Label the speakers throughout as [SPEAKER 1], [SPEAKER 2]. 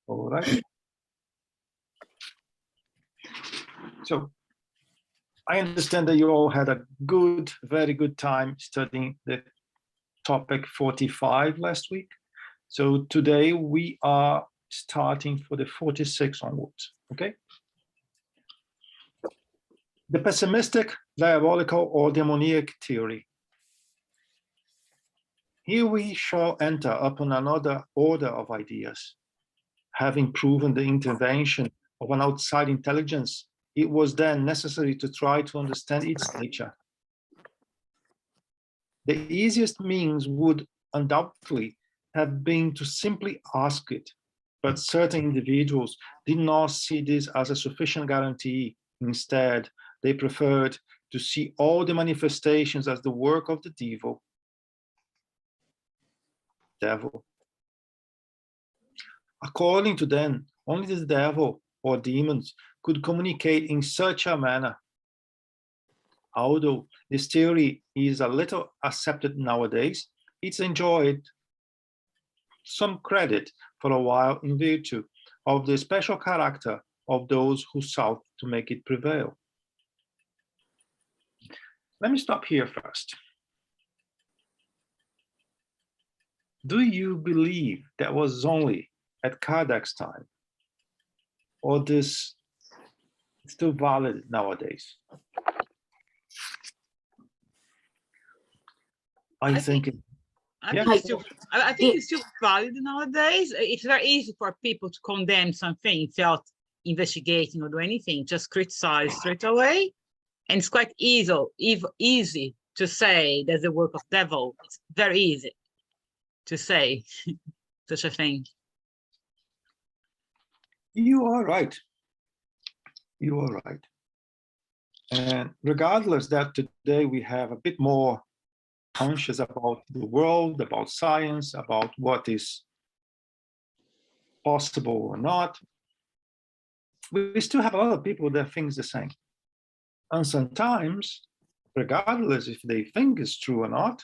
[SPEAKER 1] All right. So I understand that you all had a good, very good time studying the topic 45 last week. So today we are starting for the 46 onwards, okay? The pessimistic, diabolical, or demoniac theory. Here we shall enter upon another order of ideas. Having proven the intervention of an outside intelligence, it was then necessary to try to understand its nature. The easiest means would undoubtedly have been to simply ask it, but certain individuals did not see this as a sufficient guarantee. Instead, they preferred to see all the manifestations as the work of the devil. According to them, only the devil or demons could communicate in such a manner. Although this theory is a little accepted nowadays, it's enjoyed some credit for a while in virtue of the special character of those who sought to make it prevail. Let me stop here first. Do you believe that was only at Kardec's time, or this is still valid nowadays? I think
[SPEAKER 2] it's still valid nowadays. It's very easy for people to condemn something without investigating or do anything, just criticize straight away. And it's quite easy to say that's the work of devil. It's very easy to say such a thing.
[SPEAKER 1] You are right. You are right. And regardless that today we have a bit more conscious about the world, about science, about what is possible or not, we still have a lot of people that think the same. And sometimes, regardless if they think it's true or not,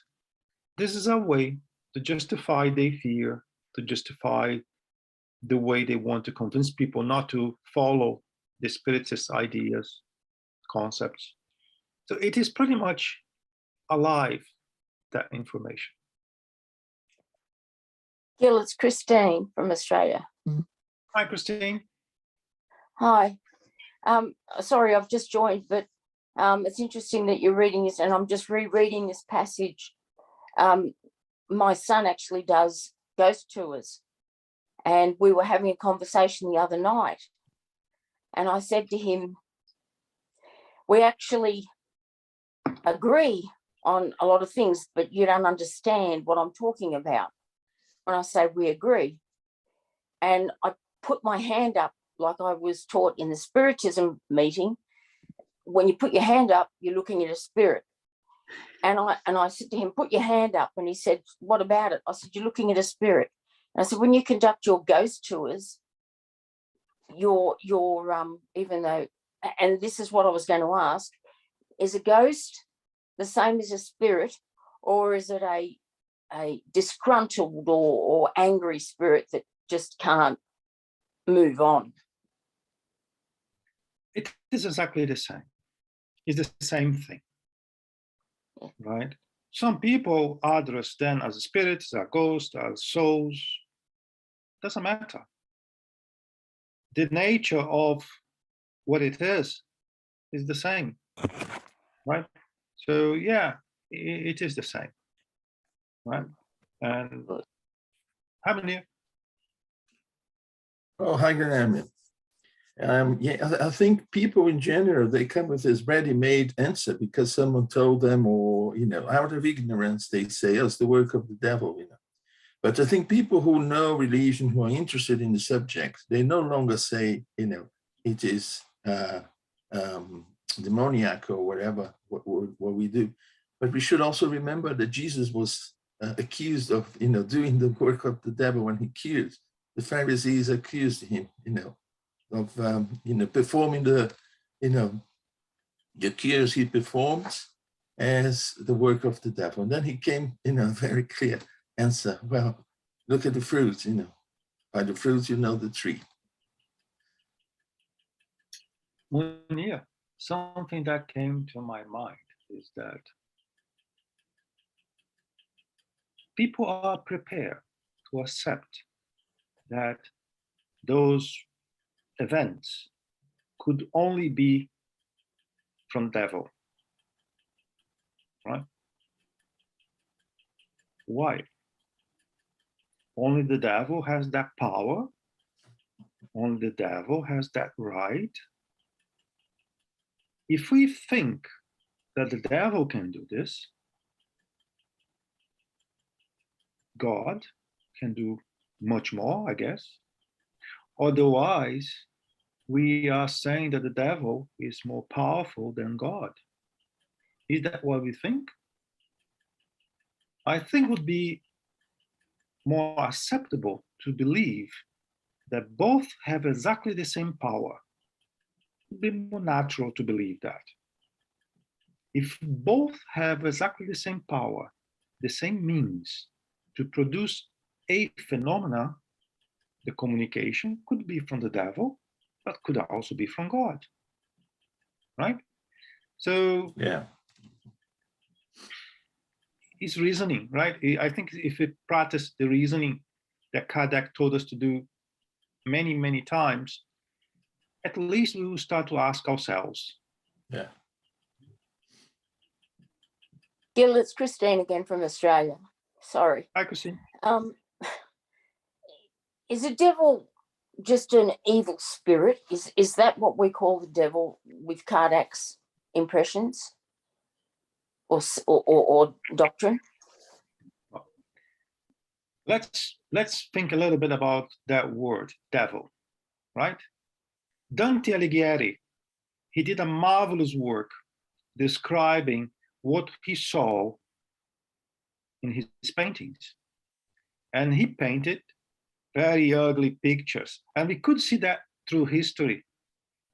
[SPEAKER 1] this is a way to justify their fear, to justify the way they want to convince people not to follow the spiritist ideas, concepts. So it is pretty much alive, that information.
[SPEAKER 3] Gil, it's Christine from Australia.
[SPEAKER 1] Hi, Christine.
[SPEAKER 3] Hi. Sorry, I've just joined, but it's interesting that you're reading this, and I'm just rereading this passage. My son actually does ghost tours, and we were having a conversation the other night, and I said to him, we actually agree on a lot of things, but you don't understand what I'm talking about when I say we agree. And I put my hand up like I was taught in the Spiritism meeting. When you put your hand up, you're looking at a spirit. And I said to him, put your hand up. And he said, what about it? I said, you're looking at a spirit. And I said, when you conduct your ghost tours, you're even though, and this is what I was going to ask, is a ghost the same as a spirit, or is it a disgruntled or angry spirit that just can't move on?
[SPEAKER 1] It is exactly the same. It's the same thing, right? Some people address them as spirits, as ghosts, as souls. Doesn't matter. The nature of what it is the same, right? So yeah, it is the same, right? And haven't you?
[SPEAKER 4] Oh, hi, Graham. Yeah, I think people in general, they come with this ready-made answer because someone told them, or, out of ignorance, they say, oh, it's the work of the devil, But I think people who know religion, who are interested in the subject, they no longer say, it is demoniac or whatever, what we do. But we should also remember that Jesus was accused of, doing the work of the devil when he cured. The Pharisees accused him, of, performing the cures he performs as the work of the devil. And then he came, very clear answer. Well, look at the fruits, By the fruits you know the tree.
[SPEAKER 1] Munir, something that came to my mind is that people are prepared to accept that those events could only be from devil, right? Why? Only the devil has that power. Only the devil has that right. If we think that the devil can do this, God can do much more, I guess. Otherwise, we are saying that the devil is more powerful than God. Is that what we think? I think it would be more acceptable to believe that both have exactly the same power. It would be more natural to believe that. If both have exactly the same power, the same means to produce a phenomena, the communication could be from the devil, but could also be from God, right? So
[SPEAKER 4] Yeah.
[SPEAKER 1] it's reasoning, right? I think if we practice the reasoning that Kardec told us to do many, many times, at least we will start to ask ourselves.
[SPEAKER 4] Yeah.
[SPEAKER 3] Gil, it's Christine again from Australia. Sorry.
[SPEAKER 1] I could see.
[SPEAKER 3] Is a devil just an evil spirit? Is that what we call the devil with Kardac's impressions or doctrine?
[SPEAKER 1] Let's think a little bit about that word, devil, right? Dante Alighieri, he did a marvelous work describing what he saw in his paintings. And he painted very ugly pictures. And we could see that through history.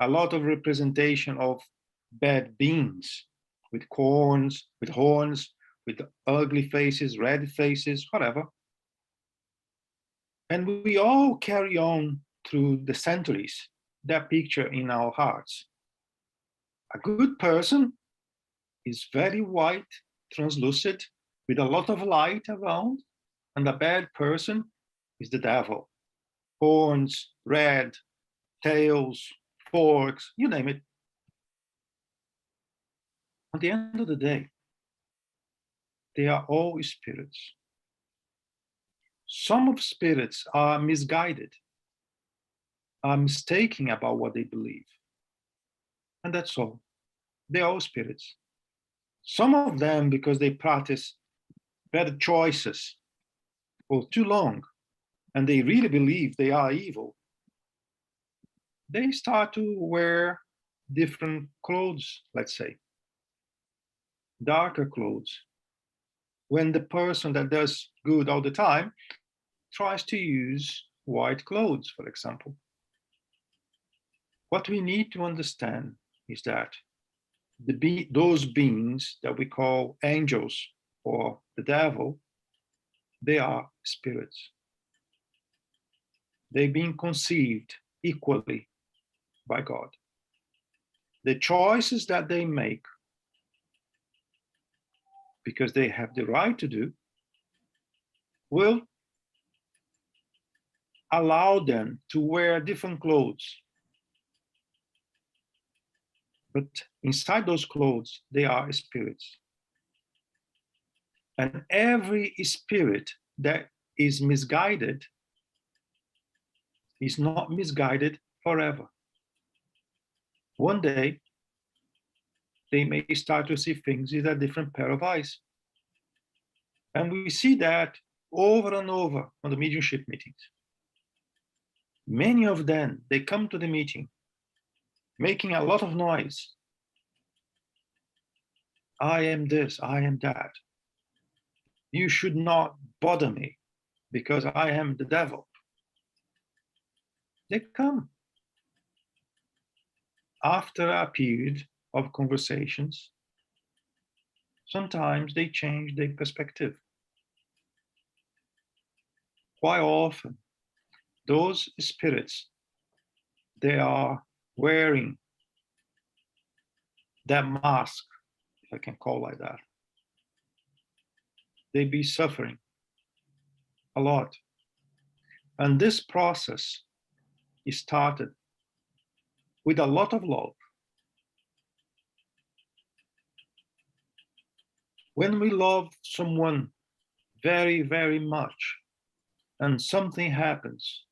[SPEAKER 1] A lot of representation of bad beings with horns, with ugly faces, red faces, whatever. And we all carry on through the centuries that picture in our hearts. A good person is very white, translucent, with a lot of light around, and a bad person is the devil. Horns, red, tails, forks, you name it. At the end of the day, they are all spirits. Some of spirits are misguided, are mistaken about what they believe. And that's all. They're all spirits. Some of them, because they practice bad choices for too long, and they really believe they are evil, they start to wear different clothes, let's say, darker clothes. When the person that does good all the time tries to use white clothes, for example. What we need to understand is that those beings that we call angels or the devil, they are spirits. They've been conceived equally by God. The choices that they make, because they have the right to do, will allow them to wear different clothes. But inside those clothes, they are spirits. And every spirit that is misguided is not misguided forever. One day, they may start to see things with a different pair of eyes. And we see that over and over on the mediumship meetings. Many of them, they come to the meeting making a lot of noise. I am this, I am that. You should not bother me because I am the devil. They come. After a period of conversations, sometimes they change their perspective. Quite often, those spirits, they are wearing that mask, if I can call like that. They be suffering a lot. And this process is started with a lot of love. When we love someone very, very much, and something happens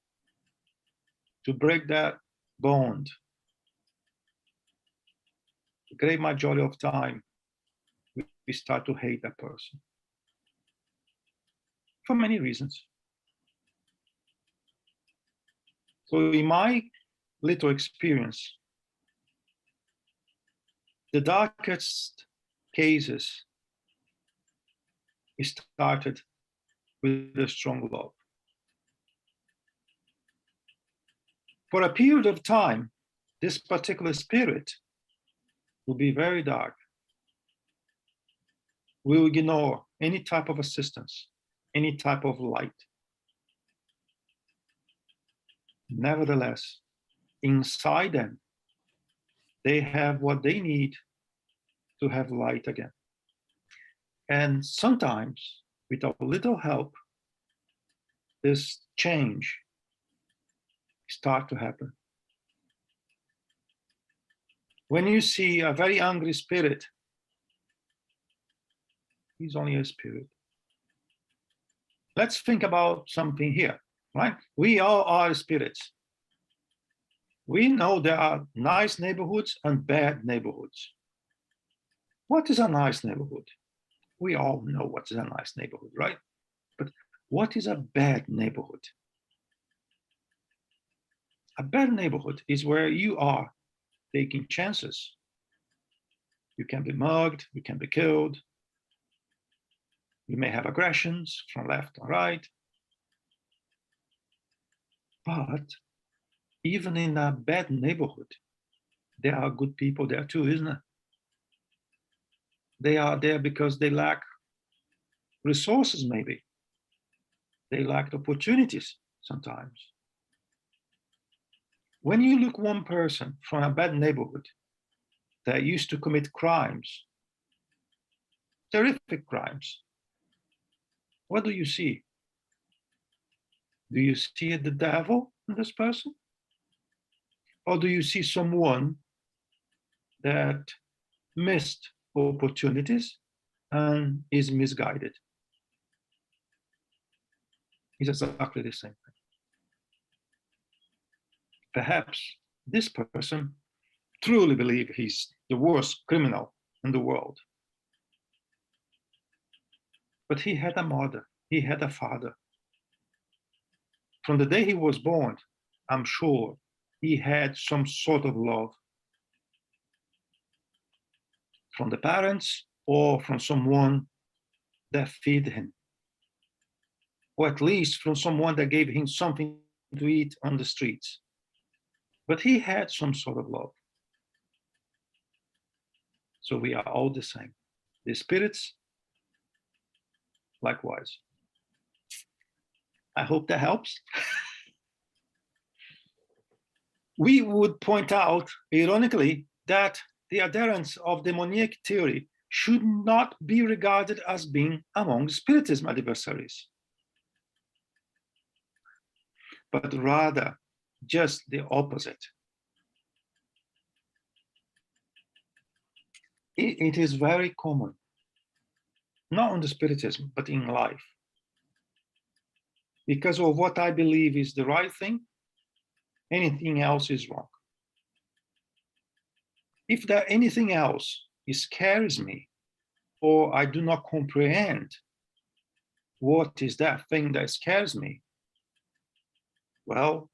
[SPEAKER 1] to break that bond, the great majority of time, we start to hate that person for many reasons. So in my little experience, the darkest cases started with a strong love. For a period of time, this particular spirit will be very dark. We will ignore any type of assistance, any type of light. Nevertheless, inside them, they have what they need to have light again. And sometimes, with a little help, this change start to happen. When you see a very angry spirit, he's only a spirit. Let's think about something here, right? We all are spirits. We know there are nice neighborhoods and bad neighborhoods. What is a nice neighborhood? We all know what is a nice neighborhood, right? But what is a bad neighborhood? A bad neighborhood is where you are taking chances. You can be mugged, you can be killed. You may have aggressions from left and right. But even in a bad neighborhood, there are good people there too, isn't it? They are there because they lack resources, maybe. They lack opportunities sometimes. When you look one person from a bad neighborhood that used to commit crimes, terrific crimes, what do you see? Do you see the devil in this person? Or do you see someone that missed opportunities and is misguided? It's exactly the same thing. Perhaps this person truly believes he's the worst criminal in the world. But he had a mother, he had a father. From the day he was born, I'm sure he had some sort of love from the parents or from someone that fed him, or at least from someone that gave him something to eat on the streets. But he had some sort of love. So we are all the same. The spirits, likewise. I hope that helps. We would point out, ironically, that the adherents of demoniac theory should not be regarded as being among Spiritism adversaries, but rather just the opposite. It is very common, not on the Spiritism, but in life. Because of what I believe is the right thing, anything else is wrong. If there anything else scares me, or I do not comprehend what is that thing that scares me, well,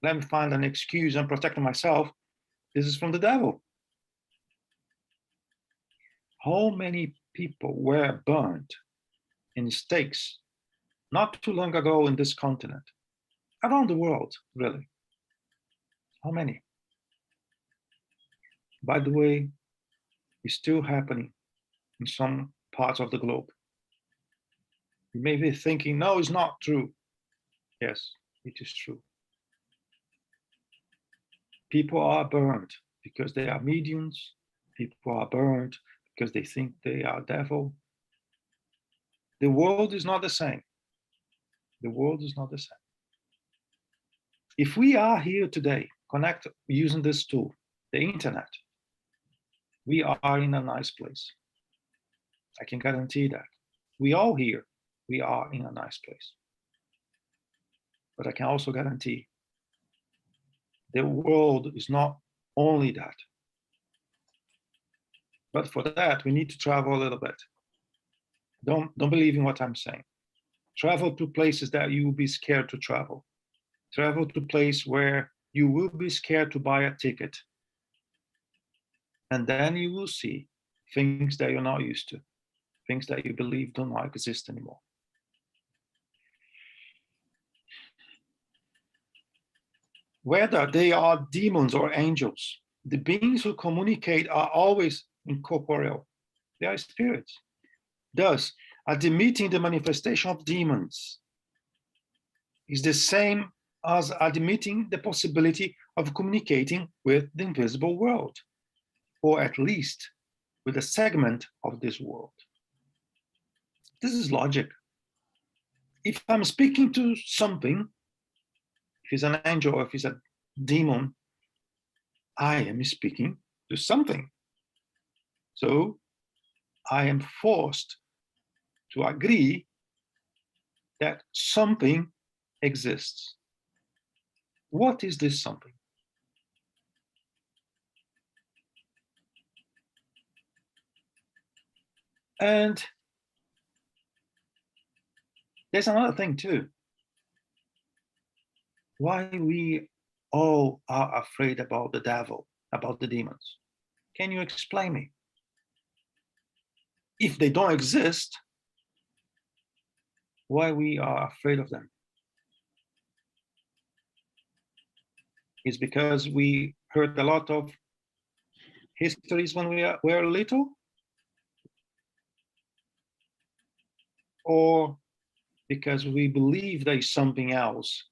[SPEAKER 1] let me find an excuse and protect myself. This is from the devil. How many people were burned in stakes not too long ago in this continent, around the world, really? How many? By the way, it's still happening in some parts of the globe. You may be thinking, no, it's not true. Yes, it is true. People are burned because they are mediums. People are burned because they think they are devil. The world is not the same. The world is not the same. If we are here today, connect using this tool, the internet, we are in a nice place. I can guarantee that. We all here, we are in a nice place. But I can also guarantee the world is not only that. But for that, we need to travel a little bit. Don't believe in what I'm saying. Travel to places that you will be scared to travel. Travel to a place where you will be scared to buy a ticket. And then you will see things that you're not used to, things that you believe do not exist anymore. Whether they are demons or angels, the beings who communicate are always incorporeal. They are spirits. Thus, admitting the manifestation of demons is the same as admitting the possibility of communicating with the invisible world, or at least with a segment of this world. This is logic. If I'm speaking to something, if it's an angel or if it's a demon, I am speaking to something. So I am forced to agree that something exists. What is this something? And there's another thing too. Why we all are afraid about the devil, about the demons. Can you explain me? If they don't exist, why we are afraid of them? It's because we heard a lot of histories when we were little? Or because we believe there's something else?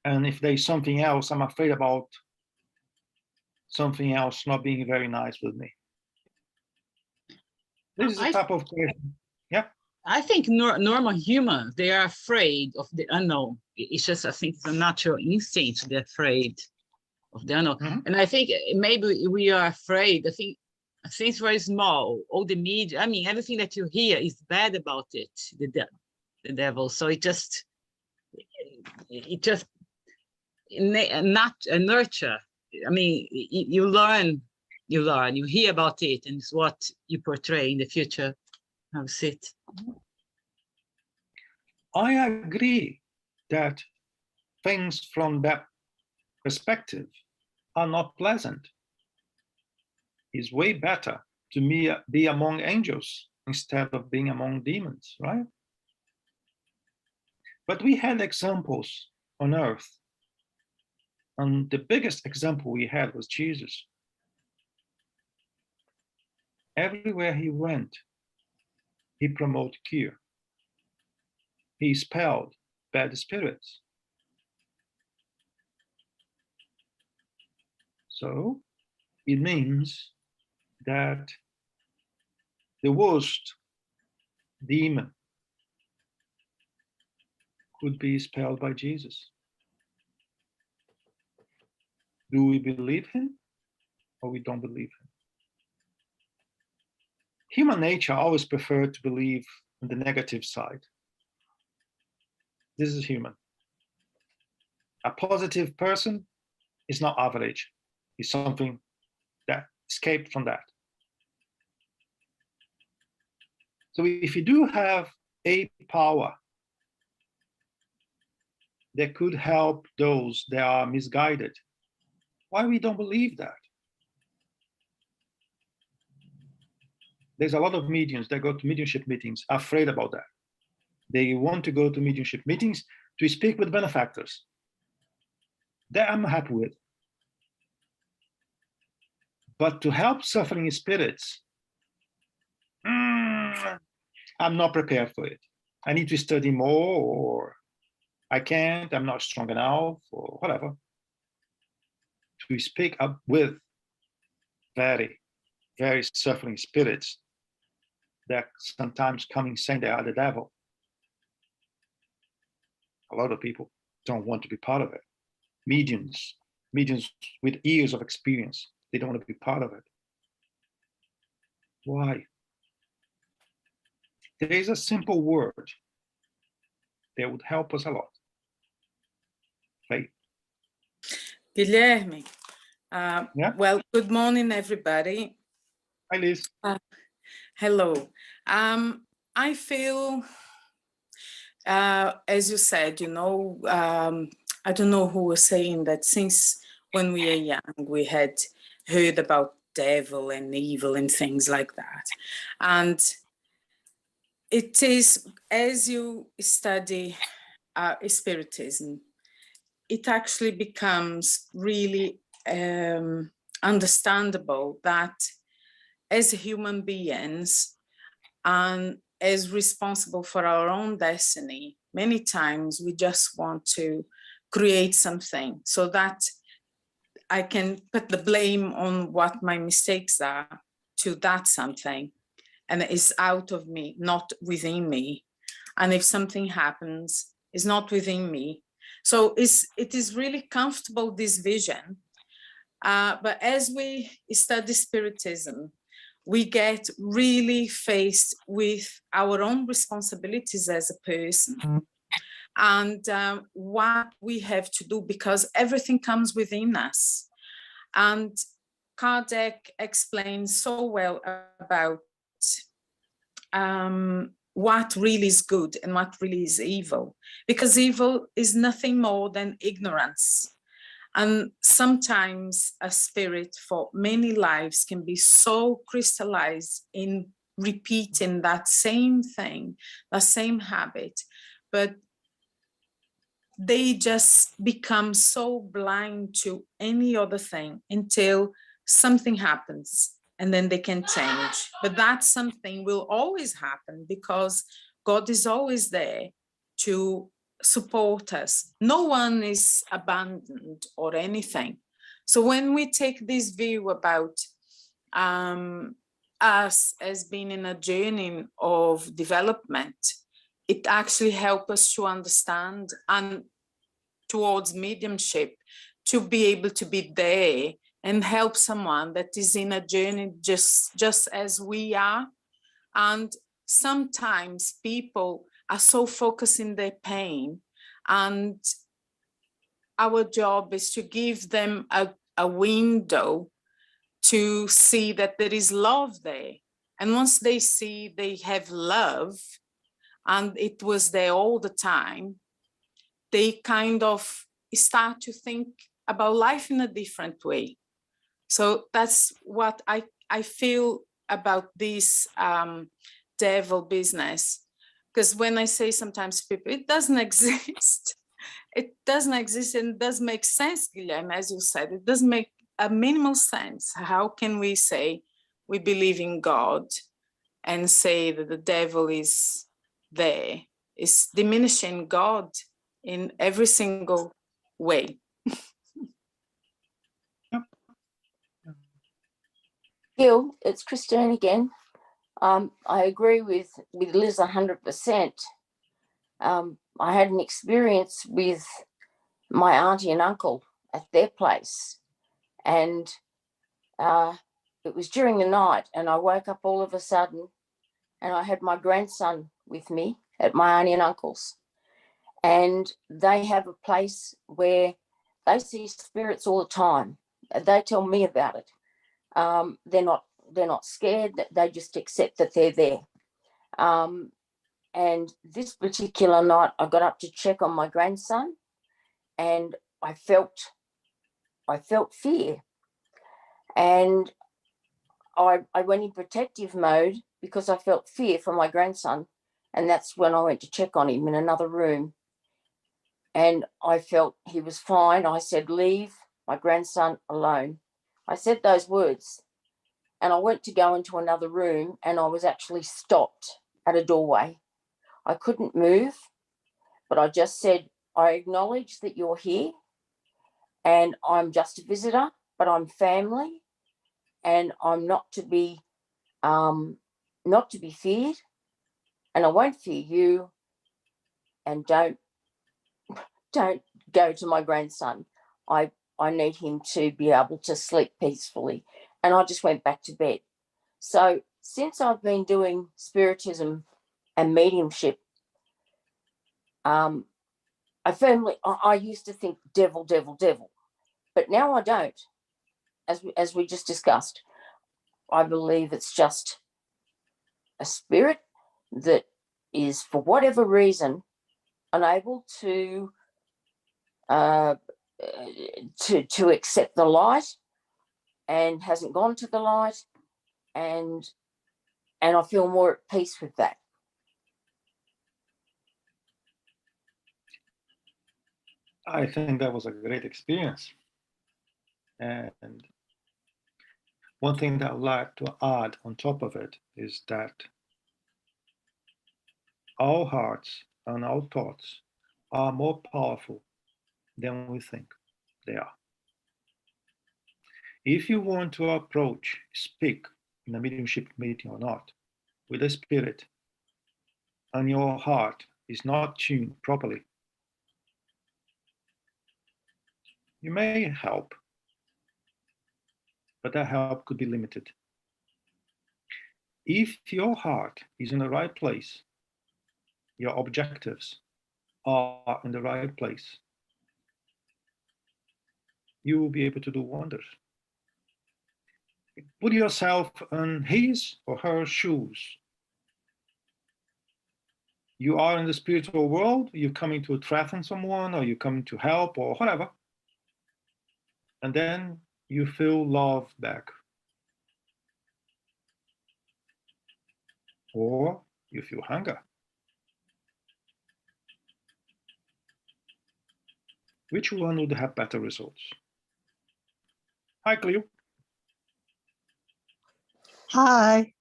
[SPEAKER 1] And if there's something else, I'm afraid about something else not being very nice with me. This is a type of question. Yeah.
[SPEAKER 2] I think normal humans, they are afraid of the unknown. It's just, I think it's a natural instinct to be afraid of the unknown.
[SPEAKER 1] Mhm.
[SPEAKER 2] And I think maybe we are afraid. I think things very small, all the media, I mean, everything that you hear is bad about it, the devil. So it just not nurture. I mean, you learn, you hear about it, and it's what you portray in the future. That's it.
[SPEAKER 1] I agree that things from that perspective are not pleasant. It's way better to be among angels instead of being among demons, right? But we had examples on earth. And the biggest example we had was Jesus. Everywhere he went, he promoted cure. He expelled bad spirits. So it means that the worst demon could be expelled by Jesus. Do we believe him or we don't believe him? Human nature always preferred to believe in the negative side. This is human. A positive person is not average. It's something that escaped from that. So if you do have a power that could help those that are misguided, why we don't believe that? There's a lot of mediums that go to mediumship meetings afraid about that. They want to go to mediumship meetings to speak with benefactors. That I'm happy with. But to help suffering spirits, I'm not prepared for it. I need to study more, or I can't, I'm not strong enough, or whatever. to speak up with very, very suffering spirits that sometimes coming saying they are the devil. A lot of people don't want to be part of it. Mediums with years of experience, they don't want to be part of it. Why? There is a simple word that would help us a lot. Faith.
[SPEAKER 5] Guilherme,
[SPEAKER 1] Yeah.
[SPEAKER 5] well, good morning, everybody.
[SPEAKER 1] Hi, Liz.
[SPEAKER 5] Hello. I feel, as you said, I don't know who was saying that since when we are young, we had heard about devil and evil and things like that. And it is, as you study Spiritism, it actually becomes really understandable that as human beings and as responsible for our own destiny, many times we just want to create something so that I can put the blame on what my mistakes are to that something, and it's out of me, not within me. And if something happens, it's not within me. So it is really comfortable, this vision. But as we study Spiritism, we get really faced with our own responsibilities as a person and what we have to do, because everything comes within us. And Kardec explains so well about what really is good and what really is evil, because evil is nothing more than ignorance. And sometimes a spirit for many lives can be so crystallized in repeating that same thing, the same habit, but they just become so blind to any other thing until something happens, and then they can change. But that something will always happen because God is always there to support us. No one is abandoned or anything. So when we take this view about us as being in a journey of development, it actually helps us to understand, and towards mediumship, to be able to be there and help someone that is in a journey just as we are. And sometimes people are so focused in their pain, and our job is to give them a window to see that there is love there. And once they see they have love, and it was there all the time, they kind of start to think about life in a different way. So that's what I feel about this devil business. Because when I say sometimes people, it doesn't exist. It doesn't exist, and it does make sense, Guilherme, as you said. It does make a minimal sense. How can we say we believe in God and say that the devil is there? It's diminishing God in every single way.
[SPEAKER 3] Gil, it's Christine again. I agree with Liz 100%. I had an experience with my auntie and uncle at their place, and it was during the night, and I woke up all of a sudden, and I had my grandson with me at my auntie and uncle's, and they have a place where they see spirits all the time. They tell me about it. They're not scared. They just accept that they're there. And this particular night, I got up to check on my grandson, and I felt fear, and I went in protective mode because I felt fear for my grandson, and that's when I went to check on him in another room, and I felt he was fine. I said, "Leave my grandson alone." I said those words, and I went to go into another room, and I was actually stopped at a doorway. I couldn't move, but I just said, "I acknowledge that you're here, and I'm just a visitor, but I'm family, and I'm not to be feared, and I won't fear you. And don't go to my grandson. I need him to be able to sleep peacefully. And I just went back to bed. So since I've been doing spiritism and mediumship, I used to think devil, devil, devil, but now I don't. As we just discussed, I believe it's just a spirit that is, for whatever reason, unable to accept the light, and hasn't gone to the light, and I feel more at peace with that.
[SPEAKER 1] I think that was a great experience. And one thing that I'd like to add on top of it is that our hearts and our thoughts are more powerful than we think they are. If you want to speak in a mediumship meeting or not, with a spirit, and your heart is not tuned properly, you may help, but that help could be limited. If your heart is in the right place, your objectives are in the right place, you will be able to do wonders. Put yourself in his or her shoes. You are in the spiritual world, you're coming to threaten someone, or you're coming to help, or whatever. And then you feel love back. Or you feel hunger. Which one would have better results? Hi, Cleo.
[SPEAKER 6] Hi.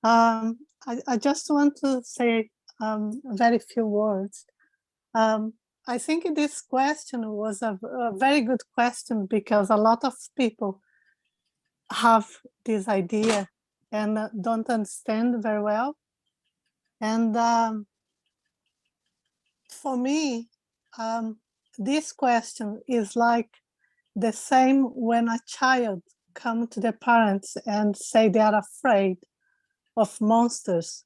[SPEAKER 6] I just want to say very few words. I think this question was a very good question, because a lot of people have this idea and don't understand very well. And for me, this question is like the same when a child comes to their parents and say they are afraid of monsters,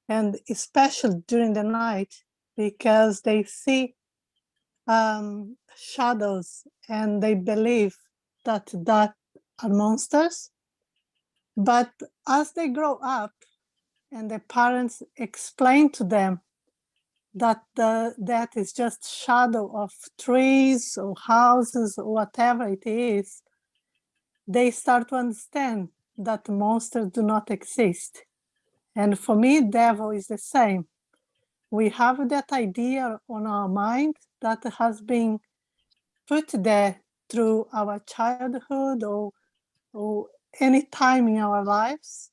[SPEAKER 6] and especially during the night, because they see shadows and they believe that are monsters. But as they grow up and the parents explain to them that that is just shadow of trees or houses or whatever it is, they start to understand that monsters do not exist. And for me, devil is the same. We have that idea on our mind that has been put there through our childhood or any time in our lives.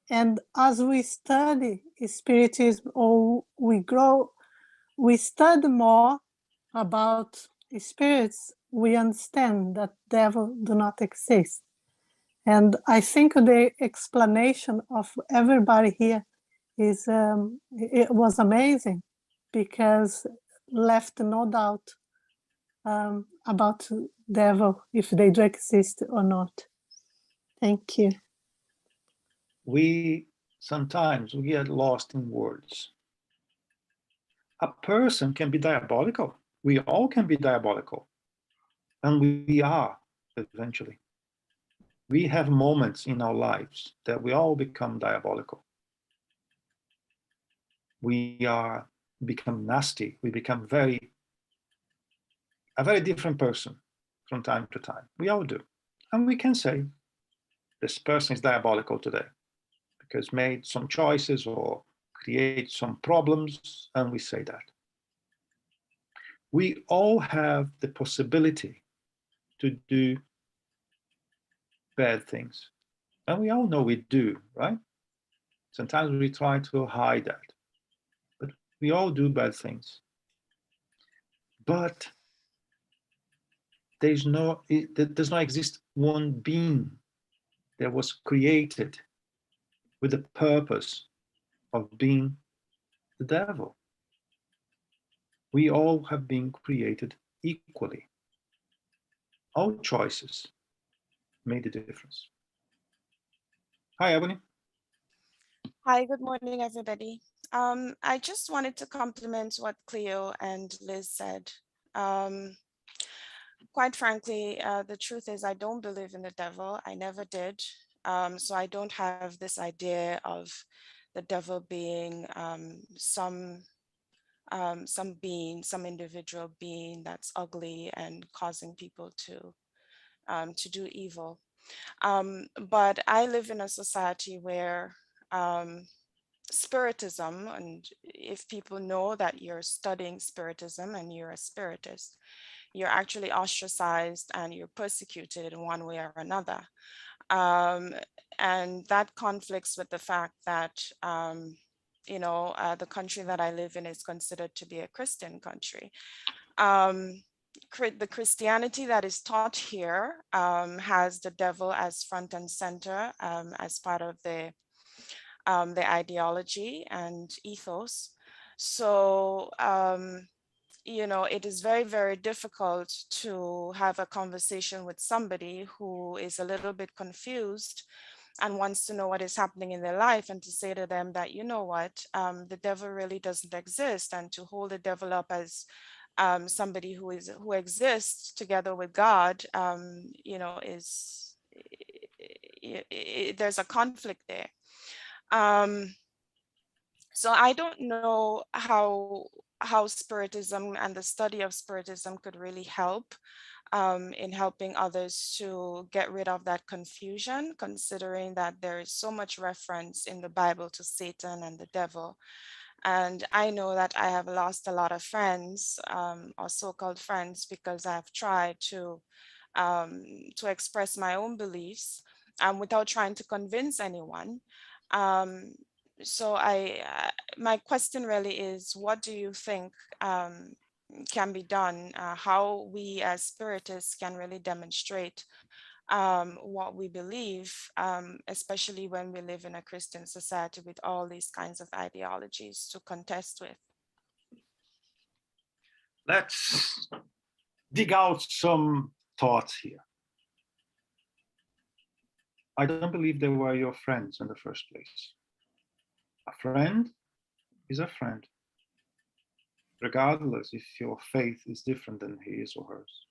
[SPEAKER 6] And as we study spiritism or we grow, we study more about spirits, we understand that devil do not exist. And I think the explanation of everybody here is it was amazing, because left no doubt about devil, if they do exist or not. Thank you.
[SPEAKER 1] Sometimes we get lost in words. A person can be diabolical. We all can be diabolical. And we are eventually. We have moments in our lives that we all become diabolical. We become nasty. We become a very different person from time to time. We all do. And we can say, this person is diabolical today because made some choices or create some problems, and we say that. We all have the possibility to do bad things. And we all know we do, right? Sometimes we try to hide that, but we all do bad things. But there does not exist one being that was created with the purpose of being the devil. We all have been created equally. Our choices made a difference. Hi, Ebony.
[SPEAKER 7] Hi, good morning, everybody. I just wanted to compliment what Cleo and Liz said. Quite frankly, the truth is I don't believe in the devil. I never did. So I don't have this idea of the devil being some being, some individual being that's ugly and causing people to do evil. But I live in a society where Spiritism, and if people know that you're studying Spiritism and you're a Spiritist, you're actually ostracized and you're persecuted in one way or another. And that conflicts with the fact that, the country that I live in is considered to be a Christian country. The Christianity that is taught here has the devil as front and center as part of the ideology and ethos. So, it is very, very difficult to have a conversation with somebody who is a little bit confused and wants to know what is happening in their life, and to say to them that, you know what, the devil really doesn't exist, and to hold the devil up as somebody who exists together with God, there's a conflict there. So I don't know how Spiritism and the study of Spiritism could really help in helping others to get rid of that confusion, considering that there is so much reference in the Bible to Satan and the devil. And I know that I have lost a lot of friends, or so-called friends, because I've tried to express my own beliefs without trying to convince anyone. So my question really is, what do you think can be done? How we as Spiritists can really demonstrate what we believe, especially when we live in a Christian society with all these kinds of ideologies to contest with?
[SPEAKER 1] Let's dig out some thoughts here. I don't believe they were your friends in the first place. A friend is a friend, regardless if your faith is different than his or hers.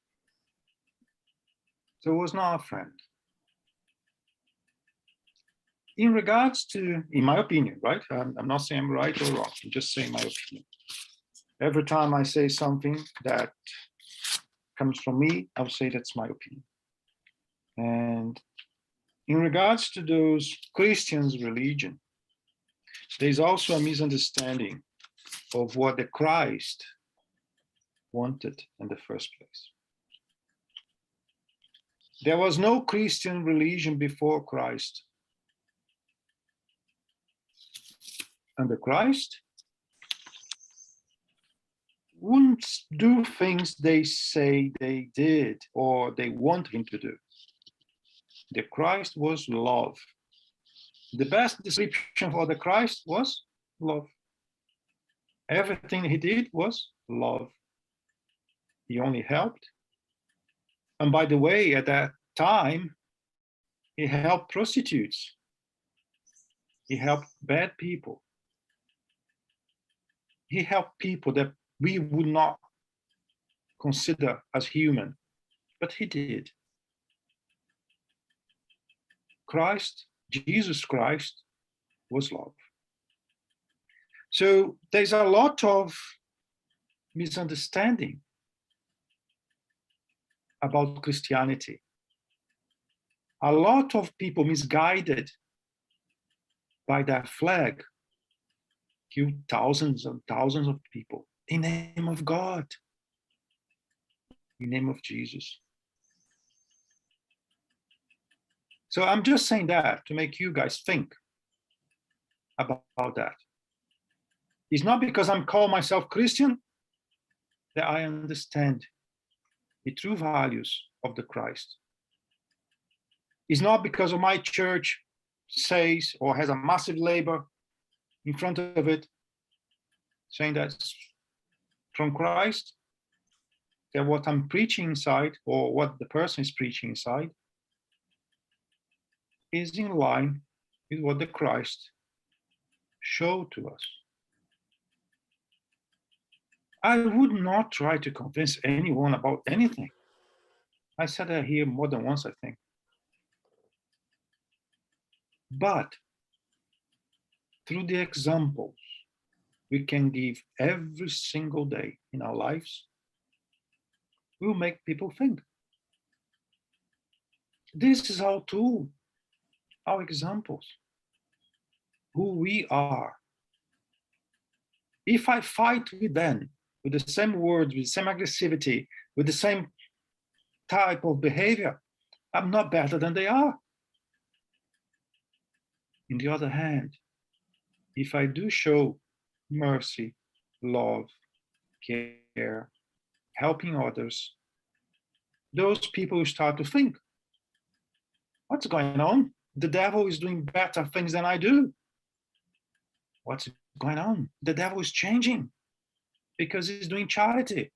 [SPEAKER 1] So it was not a friend. In regards to, in my opinion, right? I'm not saying I'm right or wrong, I'm just saying my opinion. Every time I say something that comes from me, I'll say that's my opinion. And in regards to those Christians' religion, there's also a misunderstanding of what the Christ wanted in the first place. There was no Christian religion before Christ. And the Christ wouldn't do things they say they did or they want him to do. The Christ was love. The best description for the Christ was love. Everything he did was love. He only helped. And by the way, at that time, he helped prostitutes. He helped bad people. He helped people that we would not consider as human, but he did. Christ, Jesus Christ, was love. So there's a lot of misunderstanding about Christianity. A lot of people misguided by that flag killed thousands and thousands of people in the name of God, in the name of Jesus. So I'm just saying that to make you guys think about that. It's not because I'm calling myself Christian that I understand the true values of the Christ. It's not because of my church says or has a massive label in front of it saying that's from Christ, that what I'm preaching inside or what the person is preaching inside is in line with what the Christ showed to us. I would not try to convince anyone about anything. I said that here more than once, I think. But through the examples we can give every single day in our lives, we'll make people think. This is our tool, our examples, who we are. If I fight with them, with the same words, with the same aggressivity, with the same type of behavior, I'm not better than they are. On the other hand, if I do show mercy, love, care, helping others, those people start to think, what's going on? The devil is doing better things than I do. What's going on? The devil is changing because he's doing charity.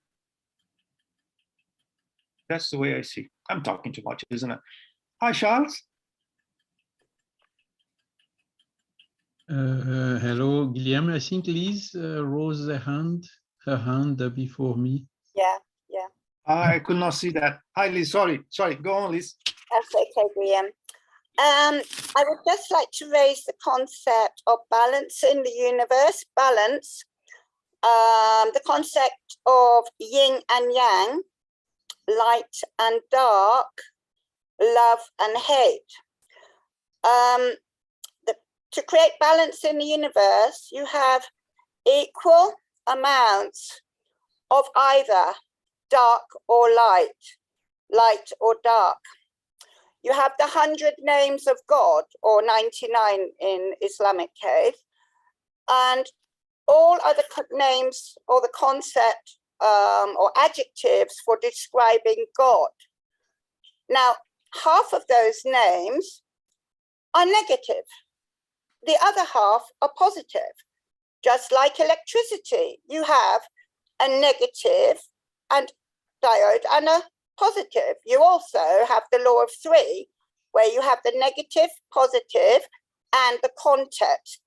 [SPEAKER 1] That's the way I see. I'm talking too much, isn't it? Hi, Charles.
[SPEAKER 8] Hello, Guilherme. I think Liz rose her hand before me.
[SPEAKER 9] Yeah.
[SPEAKER 1] I could not see that. Hi, Liz. Sorry. Go on, Liz.
[SPEAKER 9] That's okay, Graham. I would just like to raise the concept of balance in the universe, balance, the concept of yin and yang, light and dark, love and hate. To create balance in the universe, you have equal amounts of either dark or light or dark. You have the 100 names of God, or 99 in Islamic case, and all other names or the concept or adjectives for describing God. Now, half of those names are negative. The other half are positive. Just like electricity, you have a negative and diode and a positive. You also have the law of three, where you have the negative, positive, and the context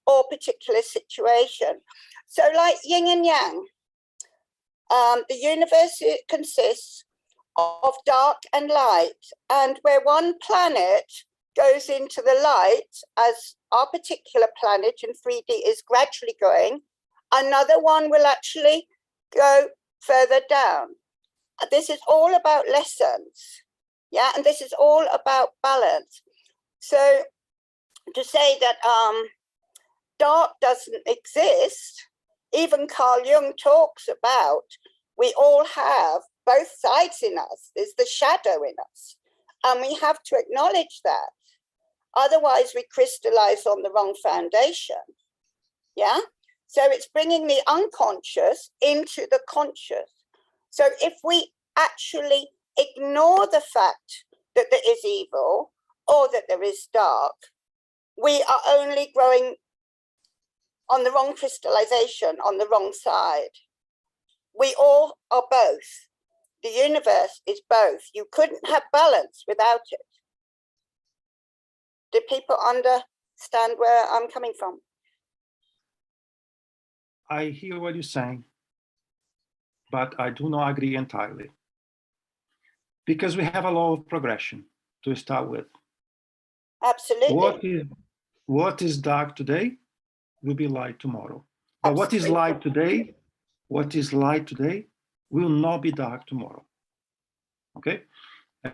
[SPEAKER 9] or particular situation. So like yin and yang, the universe consists of dark and light, and where one planet goes into the light, as our particular planet in 3D is gradually going, another one will actually go further down. This is all about lessons, yeah, and this is all about balance. So to say that dark doesn't exist, even Carl Jung talks about, we all have both sides in us. There's the shadow in us, and we have to acknowledge that. Otherwise, we crystallize on the wrong foundation. Yeah. So it's bringing the unconscious into the conscious. So if we actually ignore the fact that there is evil or that there is dark, we are only growing on the wrong crystallization, on the wrong side. We all are both. The universe is both. You couldn't have balance without it. Do people understand where I'm coming from?
[SPEAKER 1] I hear what you're saying, but I do not agree entirely. Because we have a law of progression to start with.
[SPEAKER 9] Absolutely.
[SPEAKER 1] What is dark today will be light tomorrow. But what is light today will not be dark tomorrow. Okay?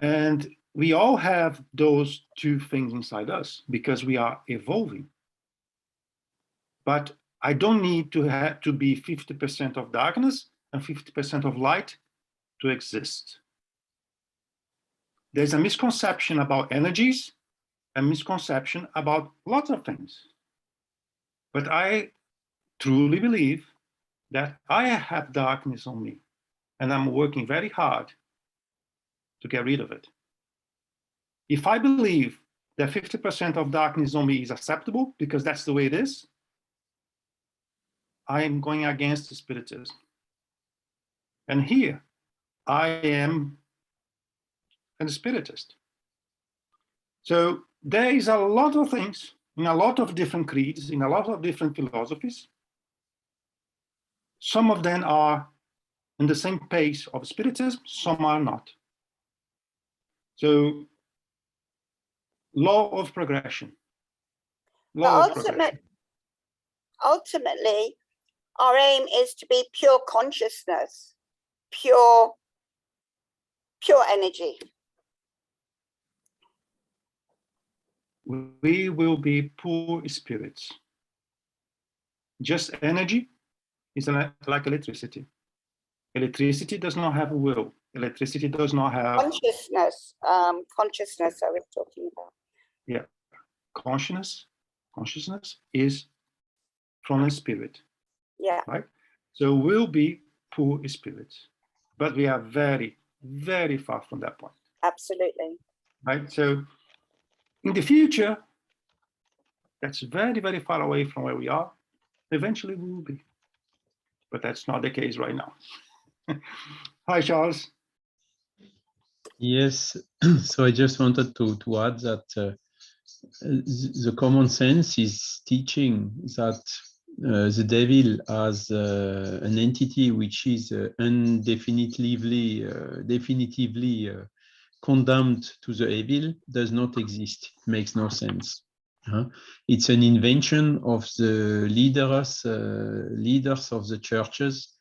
[SPEAKER 1] And we all have those two things inside us because we are evolving. But I don't need to have to be 50% of darkness and 50% of light to exist. There's a misconception about energies, a misconception about lots of things. But I truly believe that I have darkness on me. and I'm working very hard to get rid of it. If I believe that 50% of darkness on me is acceptable because that's the way it is, I am going against Spiritism. And here I am a Spiritist. So there is a lot of things in a lot of different creeds, in a lot of different philosophies. Some of them are in the same pace of Spiritism, some are not. So, law of progression. Law of progression.
[SPEAKER 9] Ultimately, our aim is to be pure consciousness, pure energy.
[SPEAKER 1] We will be poor spirits. Just energy is like electricity. Electricity does not have a will. Electricity does not have
[SPEAKER 9] consciousness. Consciousness I was talking about.
[SPEAKER 1] Yeah, consciousness is from a spirit.
[SPEAKER 9] Yeah.
[SPEAKER 1] Right. So we'll be poor spirits, but we are very, very far from that point.
[SPEAKER 9] Absolutely.
[SPEAKER 1] Right. So in the future, that's very, very far away from where we are. Eventually we will be, but that's not the case right now. Hi, Charles.
[SPEAKER 8] Yes, so I just wanted to add that the common sense is teaching that the devil as an entity which is definitively condemned to the evil does not exist. It makes no sense. It's an invention of the leaders of the churches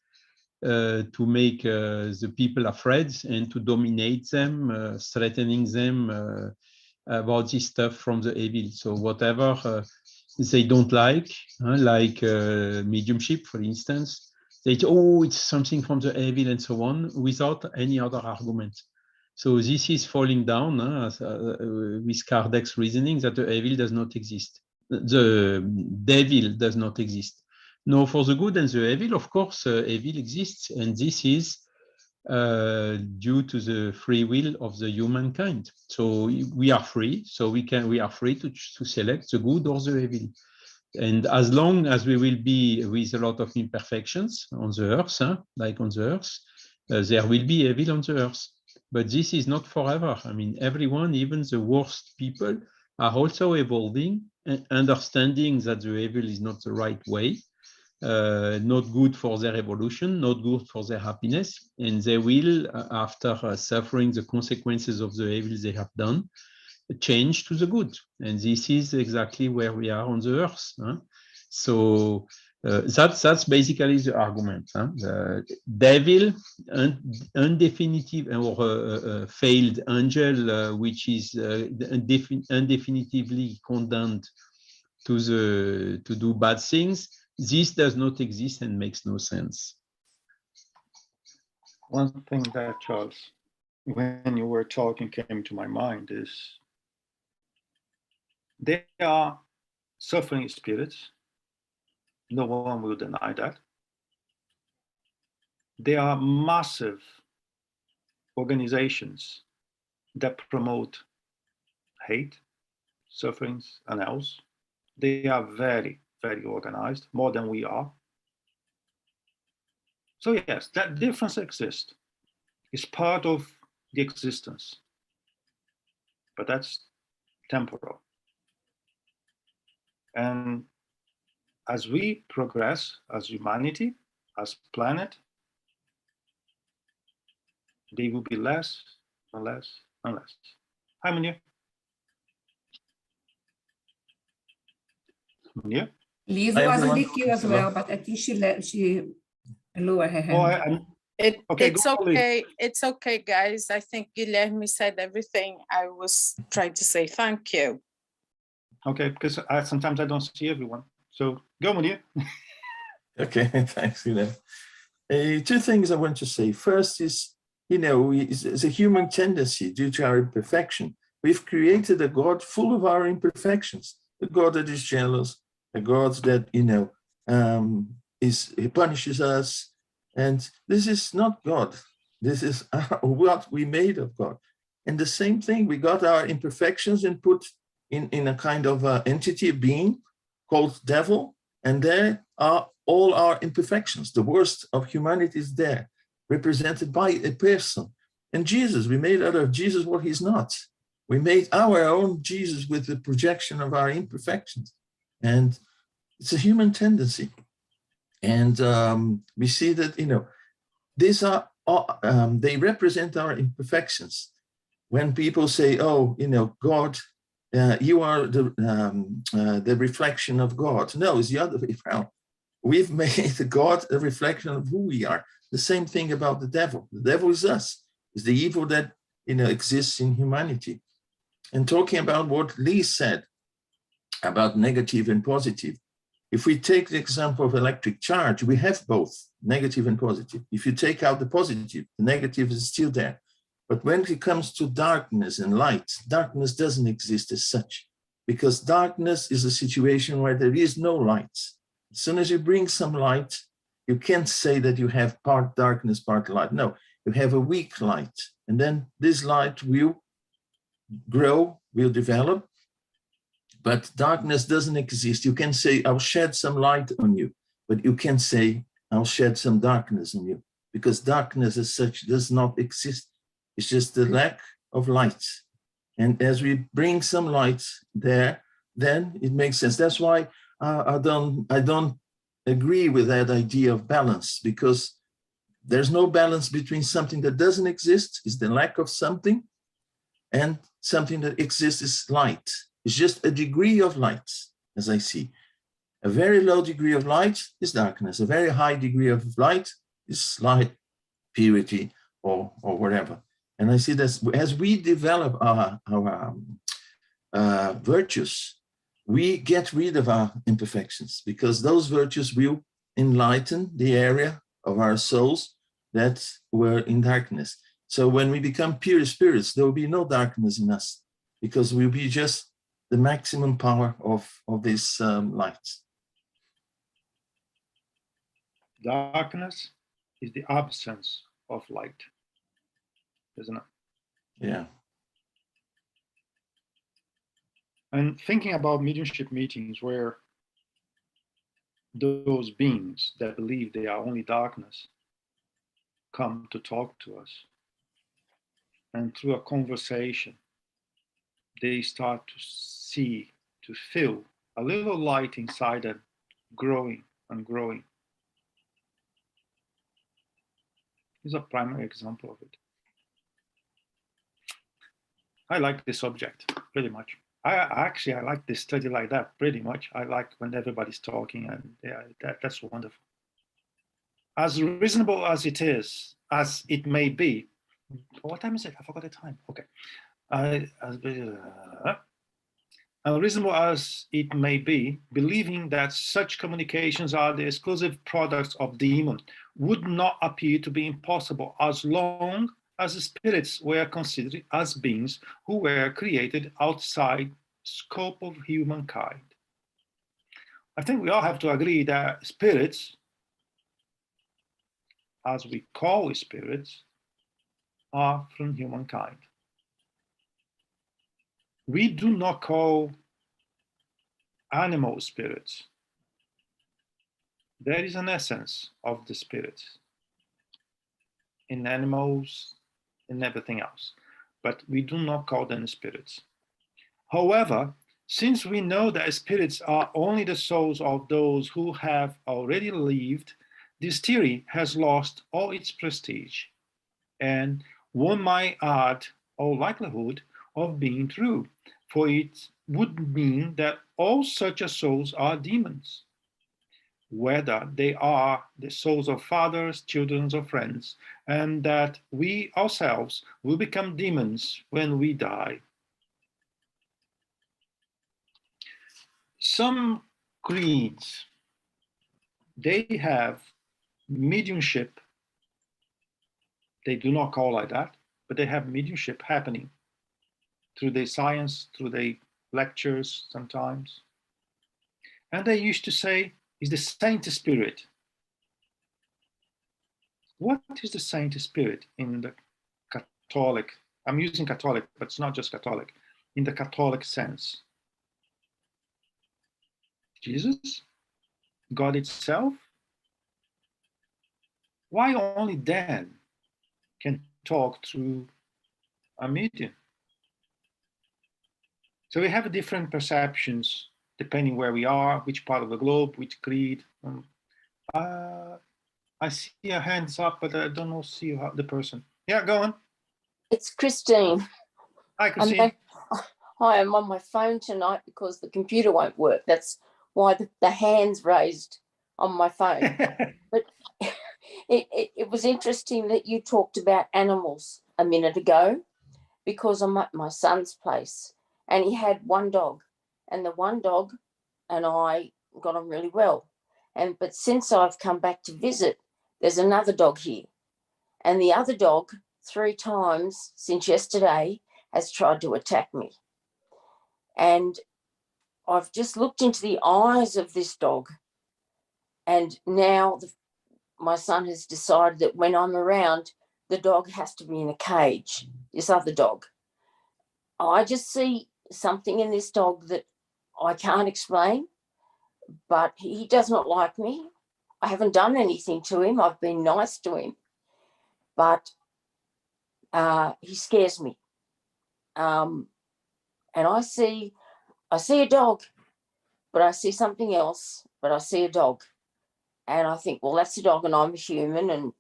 [SPEAKER 8] to make the people afraid and to dominate them, threatening them about this stuff from the evil. So whatever they don't like mediumship, for instance, they say, oh, it's something from the evil and so on, without any other argument. So this is falling down with Kardec's reasoning that the evil does not exist. The devil does not exist. No, for the good and the evil, of course, evil exists, and this is due to the free will of the humankind. So we are free, so we are free to select the good or the evil. And as long as we will be with a lot of imperfections on the earth, like on the earth, there will be evil on the earth. But this is not forever. I mean, everyone, even the worst people, are also evolving and understanding that the evil is not the right way. Not good for their evolution, not good for their happiness, and they will, after suffering the consequences of the evil they have done, change to the good. And this is exactly where we are on the earth. So that's basically the argument. The devil, undefinitive or failed angel, which is undefinitively condemned to do bad things. This does not exist and makes no sense.
[SPEAKER 1] One thing that, Charles, when you were talking came to my mind is they are suffering spirits. No one will deny that. They are massive organizations that promote hate, sufferings, and else. They are very, very organized, more than we are. So yes, that difference exists. It's part of the existence, but that's temporal. And as we progress as humanity, as planet, they will be less and less and less. Hi, Munir. Munir?
[SPEAKER 10] Liz
[SPEAKER 4] Hi,
[SPEAKER 10] was in
[SPEAKER 4] everyone.
[SPEAKER 10] the queue as
[SPEAKER 4] Hello.
[SPEAKER 10] well, but I think she lowered her hand.
[SPEAKER 1] Oh, okay,
[SPEAKER 5] It's
[SPEAKER 1] go, Liz.
[SPEAKER 5] okay. It's okay, guys. I think Guilherme said everything I was trying to say. Thank you.
[SPEAKER 1] Okay, because sometimes I don't see everyone. So go, Munir.
[SPEAKER 4] Okay, thanks. Two things I want to say. First is, it's a human tendency due to our imperfection. We've created a God full of our imperfections. A God that is jealous, a God that, he punishes us, And this is not God. This is what we made of God. And the same thing, we got our imperfections and put in a kind of entity, being called devil. And there are all our imperfections. The worst of humanity is there, represented by a person. And Jesus, we made out of Jesus what he's not. We made our own Jesus with the projection of our imperfections. And it's a human tendency. And we see that, you know, these are, they represent our imperfections. When people say, oh, you know, God, you are the reflection of God. No, it's the other way around. We've made God a reflection of who we are. The same thing about the devil. The devil is us. It's the evil that, you know, exists in humanity. And talking about what Lee said about negative and positive, if we take the example of electric charge, we have both negative and positive. If you take out the positive, the negative is still there. But when it comes to darkness and light, darkness doesn't exist as such, because darkness is a situation where there is no light. As soon as you bring some light, you can't say that you have part darkness, part light. No, you have a weak light. And then this light will grow, will develop, but darkness doesn't exist. You can say, I'll shed some light on you, but you can't say, I'll shed some darkness on you, because darkness as such does not exist. It's just the lack of light. And as we bring some light there, then it makes sense. That's why I don't agree with that idea of balance, because there's no balance between something that doesn't exist, is the lack of something, and something that exists is light. It's just a degree of light, as I see. A very low degree of light is darkness. A very high degree of light is light, purity, or whatever. And I see that as we develop our virtues, we get rid of our imperfections, because those virtues will enlighten the area of our souls that were in darkness. So when we become pure spirits, there will be no darkness in us, because we'll be just the maximum power of this light.
[SPEAKER 1] Darkness is the absence of light, isn't it?
[SPEAKER 4] Yeah.
[SPEAKER 1] And thinking about mediumship meetings where those beings that believe they are only darkness come to talk to us, and through a conversation, they start to see, to feel a little light inside them growing and growing. Is a primary example of it. I like this subject pretty much. I like this study like that pretty much. I like when everybody's talking, and yeah, that's wonderful. As reasonable as it is, as it may be. What time is it? I forgot the time. Okay. Unreasonable as it may be, believing that such communications are the exclusive products of demon would not appear to be impossible as long as spirits were considered as beings who were created outside scope of humankind. I think we all have to agree that spirits, as we call spirits, are from humankind. We do not call animal spirits. There is an essence of the spirits in animals and everything else, but we do not call them spirits. However, since we know that spirits are only the souls of those who have already lived, this theory has lost all its prestige, and one might add all likelihood of being true, for it would mean that all such souls are demons, whether they are the souls of fathers, children, or friends, and that we ourselves will become demons when we die. Some creeds, they have mediumship. They do not call like that, but they have mediumship happening through their science, through their lectures sometimes. And they used to say, is the saint spirit. What is the Saint Spirit in the Catholic? I'm using Catholic, but it's not just Catholic. In the Catholic sense, Jesus, God itself. Why only then can talk through a medium? So we have different perceptions depending where we are, which part of the globe, which creed. I see your hands up, but I don't know, see the person. Yeah, go on.
[SPEAKER 3] It's Christine.
[SPEAKER 1] Hi,
[SPEAKER 3] I'm
[SPEAKER 1] Christine.
[SPEAKER 3] Hi, I'm on my phone tonight because the computer won't work. That's why the hand's raised on my phone. But it was interesting that you talked about animals a minute ago, because I'm at my son's place and he had one dog, and the one dog and I got on really well. But since I've come back to visit, there's another dog here, and the other dog 3 times since yesterday has tried to attack me. And I've just looked into the eyes of this dog, and now my son has decided that when I'm around, the dog has to be in a cage, this other dog. I just see something in this dog that I can't explain, but he does not like me. I haven't done anything to him. I've been nice to him, but he scares me. And I see a dog, but I see something else, but I see a dog. And I think, well, that's a dog and I'm a human and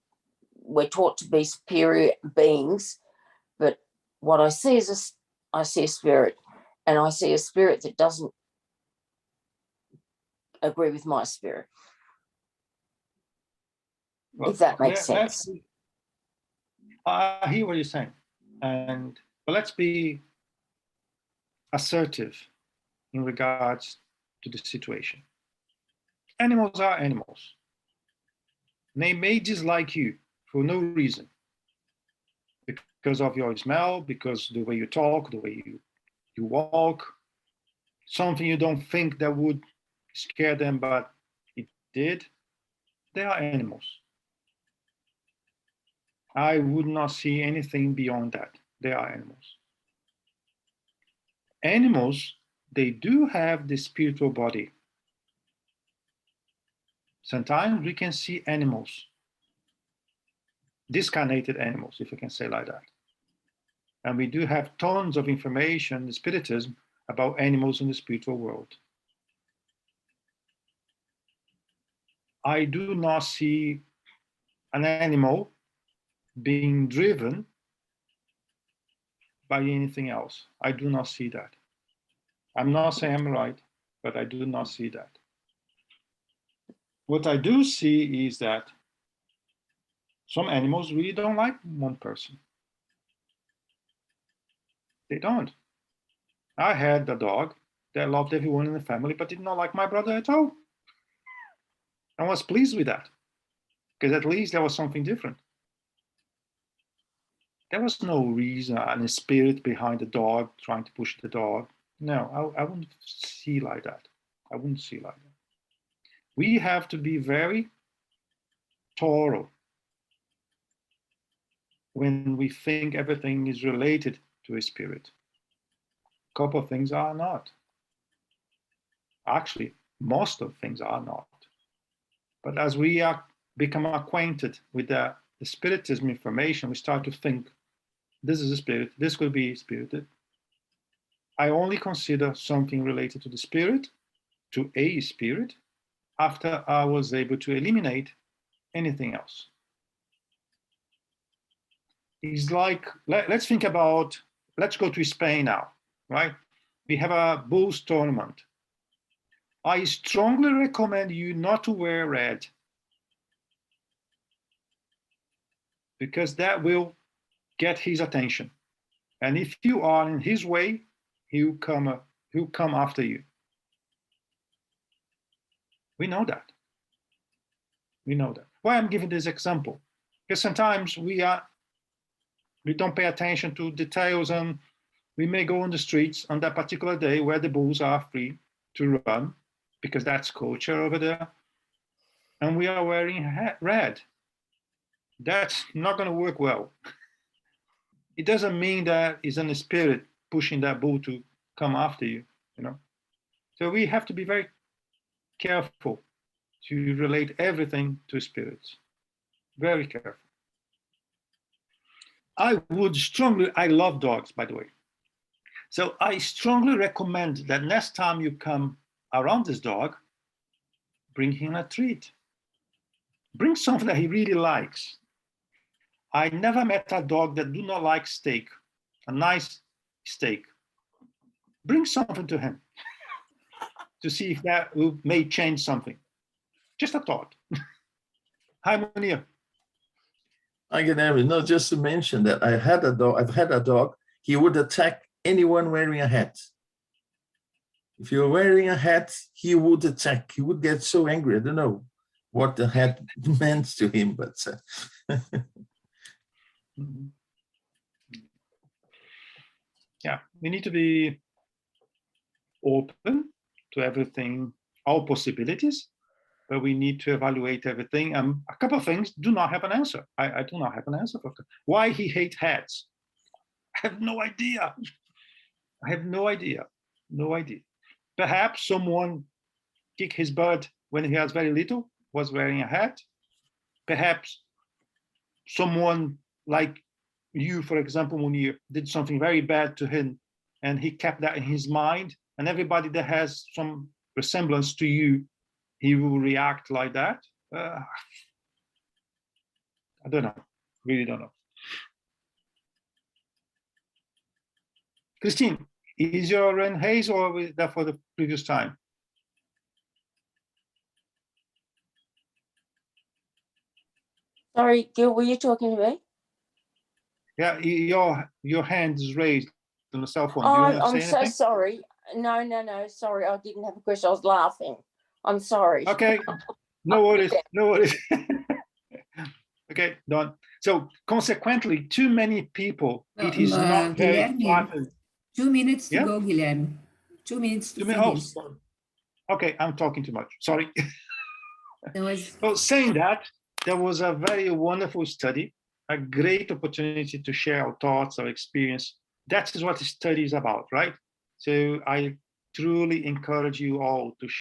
[SPEAKER 3] we're taught to be superior beings. But what I see is I see a spirit, and I see a spirit that doesn't agree with my spirit.
[SPEAKER 1] Well,
[SPEAKER 3] if that makes sense.
[SPEAKER 1] I hear what you're saying, but let's be assertive in regards to the situation. Animals are animals. They may dislike you for no reason, because of your smell, because the way you talk, the way you walk, something you don't think that would scare them, but it did. They are animals. I would not see anything beyond that. They are animals. Animals, they do have the spiritual body. Sometimes we can see animals, discarnated animals, if I can say like that. And we do have tons of information in Spiritism about animals in the spiritual world. I do not see an animal being driven by anything else. I do not see that. I'm not saying I'm right, but I do not see that. What I do see is that some animals really don't like one person. They don't. I had a dog that loved everyone in the family, but did not like my brother at all. I was pleased with that, because at least there was something different. There was no reason and a spirit behind the dog trying to push the dog. No, I wouldn't see like that. I wouldn't see like that. We have to be very thorough when we think everything is related to a spirit. A couple of things are not. Actually, most of things are not. But as we become acquainted with the Spiritism information, we start to think, this is a spirit, this could be spirited. I only consider something related to the spirit, to a spirit, after I was able to eliminate anything else. It's like, let's think about, let's go to Spain now, right? We have a Bulls tournament. I strongly recommend you not to wear red, because that will get his attention. And if you are in his way, he'll come after you. We know that. We know that. Why I'm giving this example? Because sometimes we don't pay attention to details, and we may go on the streets on that particular day where the bulls are free to run, because that's culture over there, and we are wearing red. That's not going to work well. It doesn't mean that it's in the spirit pushing that bull to come after you, you know. So we have to be very careful to relate everything to spirits. Very careful. I love dogs, by the way. So I strongly recommend that next time you come around this dog, bring him a treat. Bring something that he really likes. I never met a dog that do not like steak, a nice steak. Bring something to him to see if that may change something. Just a thought. Hi, Munir.
[SPEAKER 4] I can have it. No, just to mention that I've had a dog, he would attack anyone wearing a hat. If you're wearing a hat, he would attack. He would get so angry. I don't know what the hat meant to him, but
[SPEAKER 1] yeah, we need to be open to everything, all possibilities, but we need to evaluate everything. A couple of things do not have an answer. I do not have an answer for why he hates hats. I have no idea. I have no idea. No idea. Perhaps someone kicked his butt when he was very little, was wearing a hat. Perhaps someone like you, for example, Munir, did something very bad to him and he kept that in his mind, and everybody that has some resemblance to you, he will react like that. I don't know, really don't know. Christine, is your Ren Hayes or was that for the previous time?
[SPEAKER 3] Sorry, Gil, were you talking to me?
[SPEAKER 1] Yeah, your hand is raised on the cell phone. Do
[SPEAKER 3] Oh,
[SPEAKER 1] you want to
[SPEAKER 3] I'm
[SPEAKER 1] say
[SPEAKER 3] so
[SPEAKER 1] anything?
[SPEAKER 3] sorry. No, sorry, I didn't have a question. I was laughing. I'm sorry.
[SPEAKER 1] Okay, no worries, no worries. Okay, done. So consequently, too many people, it is not very
[SPEAKER 10] Guilherme,
[SPEAKER 1] flattering.
[SPEAKER 10] 2 minutes to
[SPEAKER 1] Yeah?
[SPEAKER 10] go, Guilherme. 2 minutes to
[SPEAKER 1] Oh,
[SPEAKER 10] finish.
[SPEAKER 1] sorry. Okay, I'm talking too much, sorry.
[SPEAKER 10] That was
[SPEAKER 1] So saying that, there was a very wonderful study, a great opportunity to share our thoughts, our experience. That is what the study is about, right? So I truly encourage you all to